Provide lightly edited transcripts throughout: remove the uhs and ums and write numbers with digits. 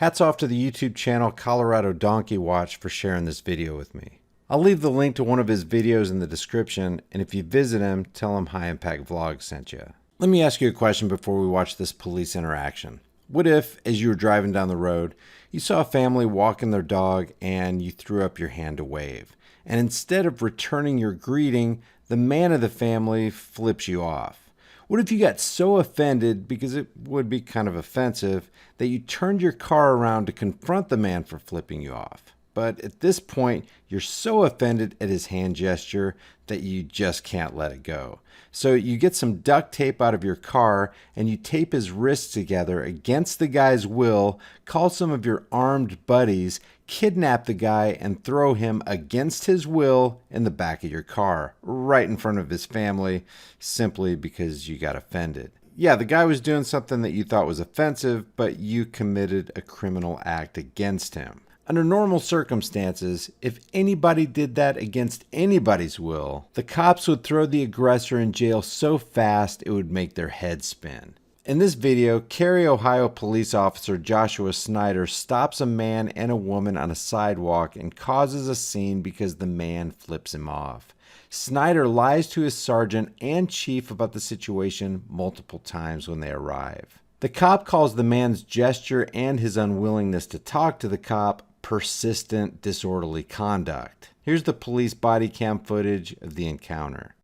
Hats off to the YouTube channel Colorado Donkey Watch for sharing this video with me. I'll leave the link to one of his videos in the description, and if you visit him, tell him High Impact Vlog sent you. Let me ask you a question before we watch this police interaction. What if, as you were driving down the road, you saw a family walking their dog and you threw up your hand to wave? And instead of returning your greeting, the man of the family flips you off. What if you got so offended, because it would be kind of offensive, that you turned your car around to confront the man for flipping you off? But at this point, you're so offended at his hand gesture that you just can't let it go. So you get some duct tape out of your car and you tape his wrists together against the guy's will, call some of your armed buddies, kidnap the guy, and throw him against his will in the back of your car, right in front of his family, simply because you got offended. Yeah, the guy was doing something that you thought was offensive, but you committed a criminal act against him. Under normal circumstances, if anybody did that against anybody's will, the cops would throw the aggressor in jail so fast it would make their head spin. In this video, Carey, Ohio police officer Joshua Snyder stops a man and a woman on a sidewalk and causes a scene because the man flips him off. Snyder lies to his sergeant and chief about the situation multiple times when they arrive. The cop calls the man's gesture and his unwillingness to talk to the cop persistent, disorderly conduct. Here's the police body cam footage of the encounter.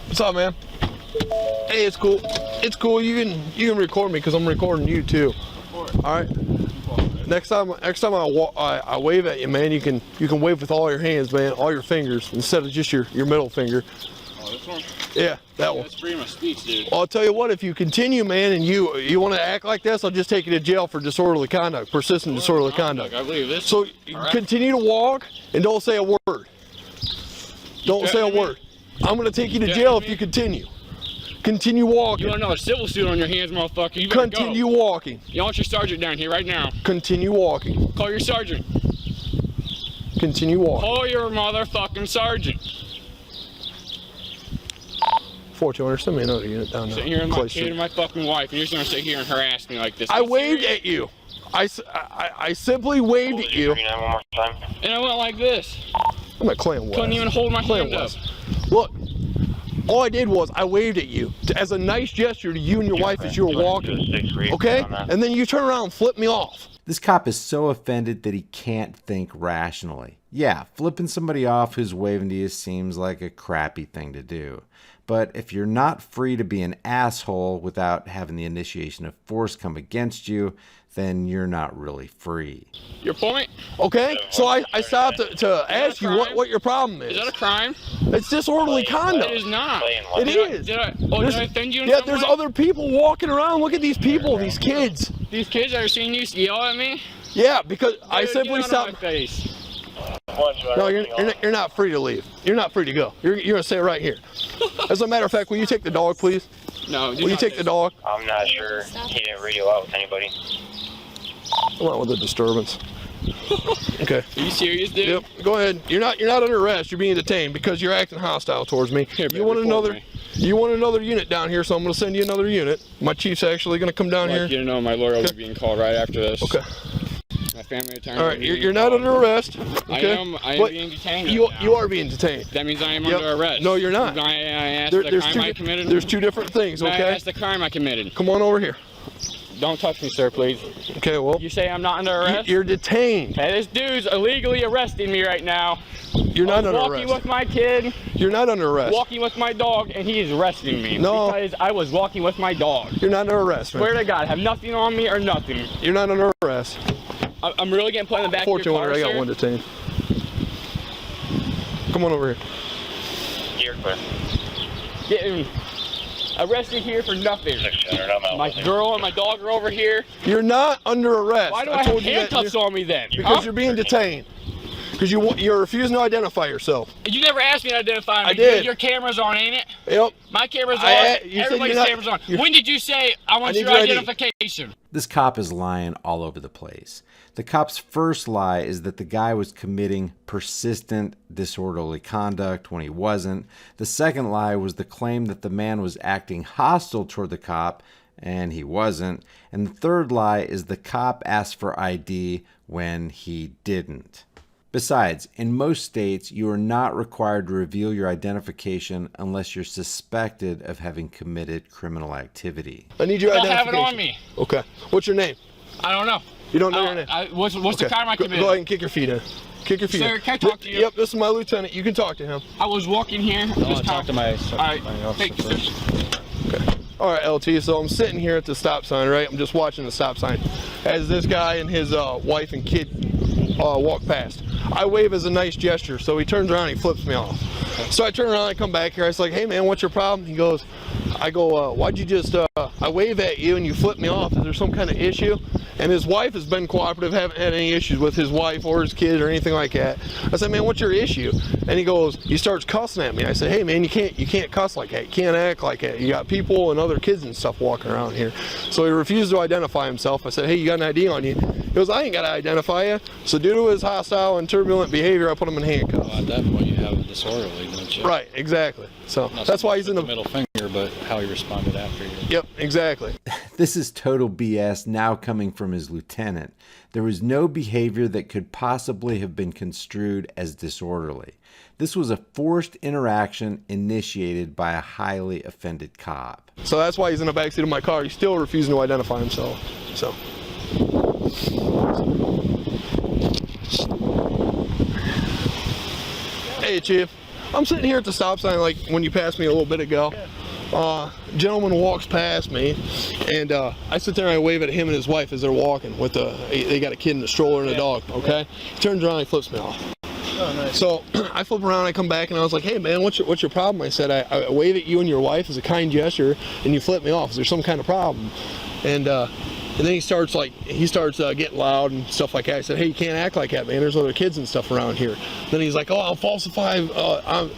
What's up, man? Hey, it's cool. It's cool. You can record me because I'm recording you too. All right. Next time I wave at you, man, you can wave with all your hands, man, all your fingers instead of just your middle finger. Oh, this one? Yeah, that one. That's freedom of speech, dude. Well, I'll tell you what. If you continue, man, and you want to act like this, I'll just take you to jail for disorderly conduct, persistent disorderly conduct. I believe this. So continue to walk and don't say a word. Don't say a word. I'm going to take you to jail if you continue. Continue walking. You want another civil suit on your hands, motherfucker? You better Continue go. walking. You want your sergeant down here right now. Continue walking. Call your sergeant. Continue walking. Call your motherfucking sergeant. 4200, send me another unit down there. Sit here and my fucking wife, and you're just going to sit here and harass me like this. I waved at you. I simply waved at you. And I went like this. I'm at Clan West. Couldn't even hold my hand up. Look, all I did was I waved at you as a nice gesture to you and your wife as you were walking. Okay? And then you turn around and flip me off. This cop is so offended that he can't think rationally. Yeah, flipping somebody off who's waving to you seems like a crappy thing to do. But if you're not free to be an asshole without having the initiation of force come against you, then you're not really free. Your point? Okay, so I stopped to ask you what your problem is. Is that a crime? It's disorderly conduct. It is not. It is. Did I offend you in Yeah, some there's way? other people walking around. Look at these people, these kids. These kids that are seeing you yell at me? Yeah, because I Dude, simply get out of stopped. my face. No, you're not free to leave. You're not free to go. You're gonna stay right here. As a matter of fact, will you take the dog, please? No, Will you take the dog? I'm not sure. He didn't radio out with anybody. Come on with the disturbance. Okay. Are you serious, dude? Yep. Go ahead. You're not under arrest. You're being detained because you're acting hostile towards me. Here, You want report me. you want another unit down here, so I'm gonna send you another unit. My chief's actually gonna come down I'd here. like you to know my lawyer will be being called right after this. Okay. My family attorney. All right. You're not under arrest. Okay. I am But being detained. You right now. are being detained. That means I am Yep. under arrest. No, you're not. I asked the crime I committed. There's two different things. May I Okay. ask the crime I committed. Come on over here. Don't touch me, sir, please. Okay. Well. You say I'm not under arrest? You're detained. Hey, this dude's illegally arresting me right now. You're not under walking arrest. with my kid, You're not under arrest. walking with my dog, and he is arresting me. No. Because I was walking with my dog. You're not under arrest, man. Swear to God, have nothing on me or nothing. You're not under arrest. I'm really getting put in the back of your car, 4200, I got sir. one detained. Come on over here. You're clear. Getting arrested here for nothing. 600, I'm out. My girl and my dog are over here. You're not under arrest. Why do I have told you that handcuffs on me then? Because Huh? you're being detained. Because you're refusing to identify yourself. You never asked me to identify me. I did. Your camera's on, ain't it? Yep. My camera's on. You said Everybody's you're not- camera's on. When did you say I want I your need your ID. identification? This cop is lying all over the place. The cop's first lie is that the guy was committing persistent disorderly conduct when he wasn't. The second lie was the claim that the man was acting hostile toward the cop and he wasn't. And the third lie is the cop asked for ID when he didn't. Besides, in most states, you are not required to reveal your identification unless you're suspected of having committed criminal activity. I need your I don't identification. have it on me. Okay. What's your name? I don't know. You don't know your name? What's the crime I committed? Go ahead and kick your feet in. Kick your feet Sir, in. can I talk to you? Yep, this is my lieutenant. You can talk to him. I was walking here. I want to talk to my Alright, officer thank you, first. sir. All right, LT, so I'm sitting here at the stop sign, right? I'm just watching the stop sign as this guy and his wife and kid walk past. I wave as a nice gesture, so he turns around and he flips me off. So I turn around and come back here. I was like, hey, man, what's your problem? He goes, why'd you just, I wave at you and you flip me off. Is there some kind of issue? And his wife has been cooperative, haven't had any issues with his wife or his kid or anything like that. I said, man, what's your issue? And he starts cussing at me. I said, hey, man, you can't cuss like that. You can't act like that. You got people and other kids and stuff walking around here. So he refused to identify himself. I said, hey, you got an ID on you? He goes, I ain't got to identify you. So due to his hostile and turbulent behavior, I put him in handcuffs. Well, at that point, you have a disorderly, don't you? Right, exactly. So Not that's so why much he's in the middle finger, but how he responded after you. Yep, exactly. This is total BS now coming from his lieutenant. There was no behavior that could possibly have been construed as disorderly. This was a forced interaction initiated by a highly offended cop. So that's why he's in the backseat of my car. He's still refusing to identify himself. So. Hey, Chief. I'm sitting here at the stop sign like when you passed me a little bit ago. Gentleman walks past me, and I sit there and I wave at him and his wife as they're walking. They got a kid in a stroller and a dog. Okay, he turns around and he flips me off. Oh, nice. So I flip around, I come back, and I was like, "Hey, man, what's your problem?" I said, "I wave at you and your wife as a kind gesture, and you flip me off. Is there some kind of problem?" And then he starts getting loud and stuff like that. I said, hey, you can't act like that, man. There's other kids and stuff around here. Then he's like, oh, I'll falsify.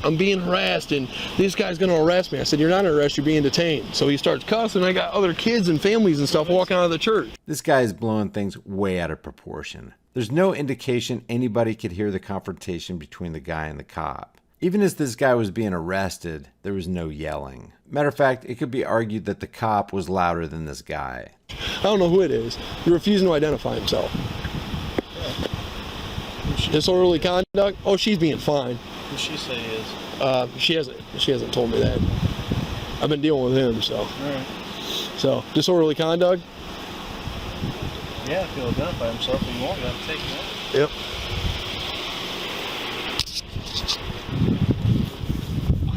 I'm being harassed, and this guy's going to arrest me. I said, you're not arrested. You're being detained. So he starts cussing. I got other kids and families and stuff walking out of the church. This guy is blowing things way out of proportion. There's no indication anybody could hear the confrontation between the guy and the cop. Even as this guy was being arrested, there was no yelling. Matter of fact, it could be argued that the cop was louder than this guy. I don't know who it is. He's refusing to identify himself. Disorderly conduct? Oh, she's being fine. Who she say is? She hasn't told me that. I've been dealing with him, so. All right. So, disorderly conduct? Yeah, if he'll identify himself, if you want, you have to take him out. Yep.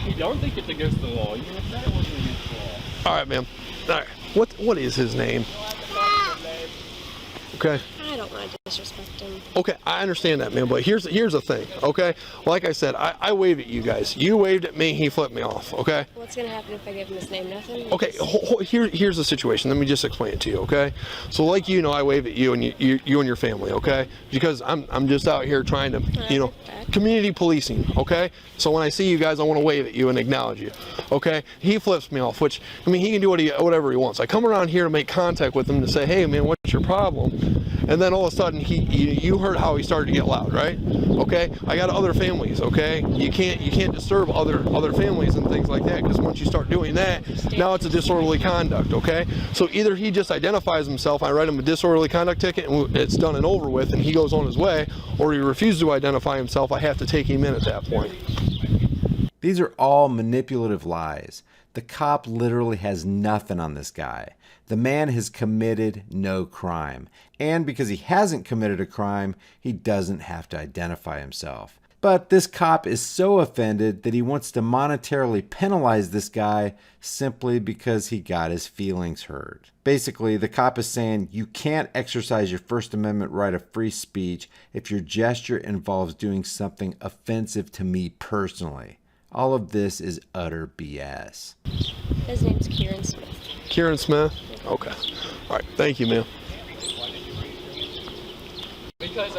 I don't think it's against the law. Even if that wasn't against the law. All right, ma'am. All right. What is his name? Okay. I don't want to disrespect him. Okay, I understand that, man, but here's the thing, okay? Like I said, I waved at you guys. You waved at me, he flipped me off, okay? What's going to happen if I give him his name? Nothing? Okay, here's the situation. Let me just explain it to you, okay? So like you know, I wave at you and you and your family, okay? Because I'm just out here trying to, community policing, okay? So when I see you guys, I want to wave at you and acknowledge you, okay? He flips me off, which, I mean, he can do whatever he wants. I come around here to make contact with him to say, hey, man, what's your problem? And then all of a sudden, you heard how he started to get loud, right? Okay, I got other families. Okay, you can't disturb other families and things like that, because once you start doing that, now it's a disorderly conduct. Okay, so either he just identifies himself, I write him a disorderly conduct ticket, and it's done and over with, and he goes on his way, or he refuses to identify himself. I have to take him in at that point. These are all manipulative lies. The cop literally has nothing on this guy. The man has committed no crime. And because he hasn't committed a crime, he doesn't have to identify himself. But this cop is so offended that he wants to monetarily penalize this guy simply because he got his feelings hurt. Basically, the cop is saying you can't exercise your First Amendment right of free speech if your gesture involves doing something offensive to me personally. All of this is utter BS. His name's Kieran Smith. Kieran Smith? Okay. All right. Thank you, ma'am. Because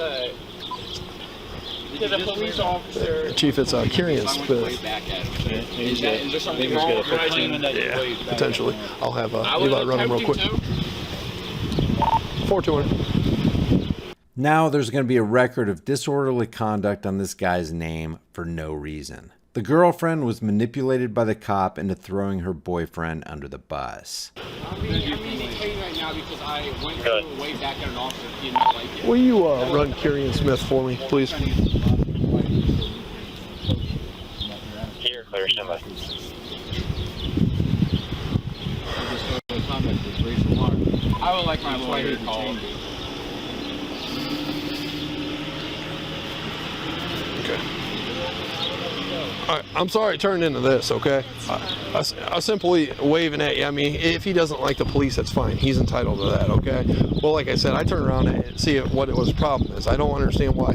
to the police officer. Chief, it's Carey and Smith. Is there something wrong with claiming that you waved back? Potentially. I'll have Levi run him real quick. 4200. Now there's going to be a record of disorderly conduct on this guy's name for no reason. The girlfriend was manipulated by the cop into throwing her boyfriend under the bus. I'm being detained right now because I went through way back at an officer did not like it. Will you run Carey and Smith for me, please? Here, clear, somebody. I would like my lawyer called. Okay. All right, I'm sorry it turned into this, okay? I simply waving at you. I mean, if he doesn't like the police, that's fine. He's entitled to that, okay? Well, like I said, I turned around and see what it was problem is. I don't understand why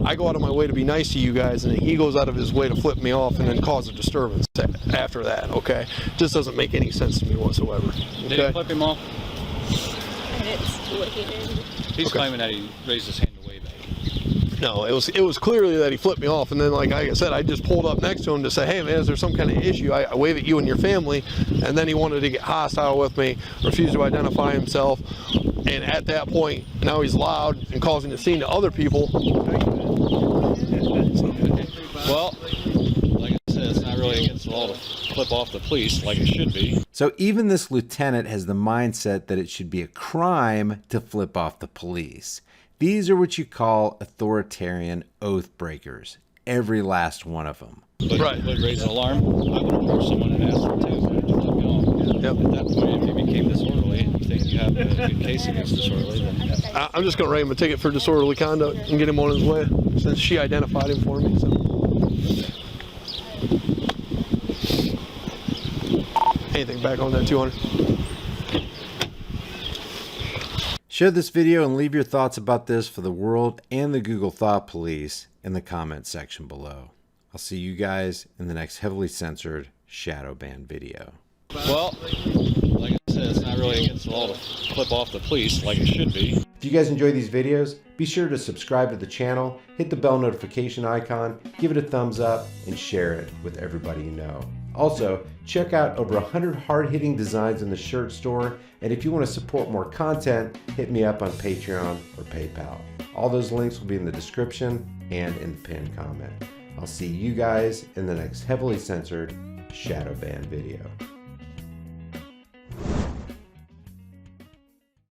I go out of my way to be nice to you guys, and he goes out of his way to flip me off and then cause a disturbance after that, okay? Just doesn't make any sense to me whatsoever. Okay? Did he flip him off? I didn't see what he did. He's claiming that he raised his hand to wave at you. No, it was clearly that he flipped me off, and then like I said, I just pulled up next to him to say, hey man, is there some kind of issue? I wave at you and your family, and then he wanted to get hostile with me, refused to identify himself, and at that point, now he's loud and causing a scene to other people. Well, like I said, it's not really against the law to flip off the police like it should be. So even this lieutenant has the mindset that it should be a crime to flip off the police. These are what you call authoritarian oath breakers. Every last one of them. But Right. would raise an alarm. I would approach someone and ask them to flip me off. Yep. At that point, if you became disorderly and you think you have a good case against disorderly, then I'm just going to write him a ticket for disorderly conduct and get him on his way, since she identified him for me. So. Anything back on that 200? Share this video and leave your thoughts about this for the world and the Google Thought Police in the comment section below. I'll see you guys in the next heavily censored shadow ban video. well, like I said, it's not really against the law to flip off the police like it should be. If you guys enjoy these videos, be sure to subscribe to the channel, hit the bell notification icon, give it a thumbs up, and share it with everybody you know. Also, check out over 100 hard-hitting designs in the shirt store, and if you want to support more content, hit me up on Patreon or PayPal. All those links will be in the description and in the pinned comment. I'll see you guys in the next heavily censored shadow ban video.